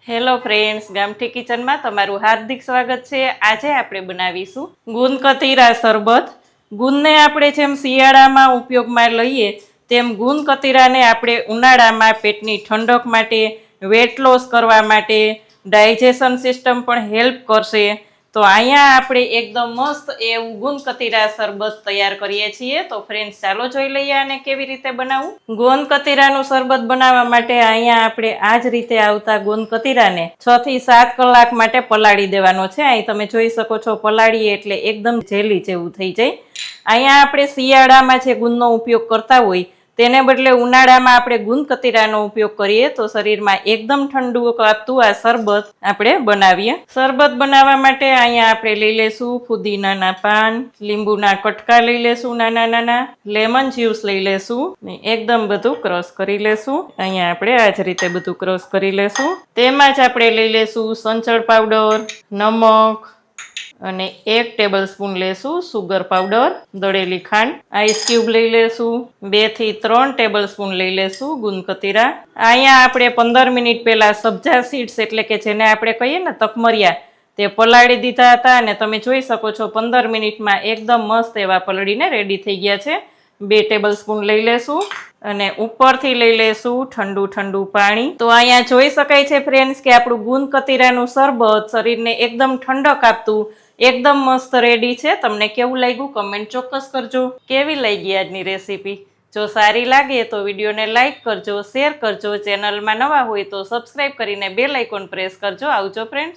Hello friends, ગામઠી કિચનમાં તમારું હાર્દિક સ્વાગત છે। આજે આપણે બનાવીશું ગુંદ કતીરા શરબત। ગુંદને આપણે જેમ શિયાળામાં ઉપયોગમાં લઈએ તેમ ગુંદ કતીરાને આપણે ઉનાળામાં પેટની ઠંડક માટે, વેટ લોસ કરવા માટે, ડાયજેશન સિસ્ટમ પણ હેલ્પ કરશે। તો અહીંયા આપણે એકદમ મસ્ત એવું ગુંદ કતીરા શરબત તૈયાર કરીએ છીએ। તો ફ્રેન્ડ્સ, ચાલો જોઈ લઈએ આને કેવી રીતે બનાવવું। ગુંદ કતીરાનું શરબત બનાવવા માટે અહીંયા આપણે આ જ રીતે આવતા ગુંદ કતીરાને 6 થી 7 કલાક માટે પલાળી દેવાનો છે। અહીં તમે જોઈ શકો છો, પલાળીએ એટલે એકદમ જેલી જેવું થઈ જાય। અહીંયા આપણે શિયાળામાં જે ગુંદનો ઉપયોગ કરતા હોય તેને બદલે ઉનાળામાં આપણે ગુંદ કતીરાનો ઉપયોગ કરીએ તો શરીરમાં એકદમ ઠંડુ આપતું આ શરબત આપણે બનાવીએ। શરબત બનાવવા માટે અહીંયા આપણે લઈ લેશું ફુદીનાના પાન, લીંબુના કટકા લઈ લેશું નાના નાના, લેમન જ્યુસ લઈ લેશું, એકદમ બધું ક્રશ કરી લેશું। અહીંયા આપણે આ જ રીતે બધું ક્રશ કરી લેશું। તેમાં જ આપણે લઈ લેશું સંચળ પાવડર, નમક અને 1 ટેબલ સ્પૂન લેશું સુગર પાવડર, દળેલી ખાંડ, આઈસ ક્યુબ લઈ લેશું, 2 થી 3 ટેબલ સ્પૂન લઈ લેશું ગુંદ કતીરા। અહીંયા આપણે 15 મિનિટ પહેલા સબ્જા સીડ્સ એટલે કે જેને આપણે કહીએ ને તકમરિયા, તે પલાળી દીધા હતા અને તમે જોઈ શકો છો 15 મિનિટમાં એકદમ મસ્ત એવા પલળીને રેડી થઈ ગયા છે। 2 ટેબલ સ્પૂન લઈ લેશું અને ઉપરથી લઈ લેશું ઠંડુ ઠંડુ પાણી। તો અહીંયા જોઈ શકાય છે ફ્રેન્ડ્સ કે આપણું ગુંદ કતીરાનું શરબત શરીરને એકદમ ઠંડક આપતું એકદમ મસ્ત રેડી છે। તમને કેવું લાગ્યું કમેન્ટ ચોક્કસ કરજો। કેવી લાગી આજની રેસીપી? જો સારી લાગે તો વિડીયોને લાઈક કરજો, શેર કરજો, ચેનલમાં નવા હોય તો સબસ્ક્રાઈબ કરીને બેલ આઇકોન પ્રેસ કરજો। આવજો ફ્રેન્ડ્સ।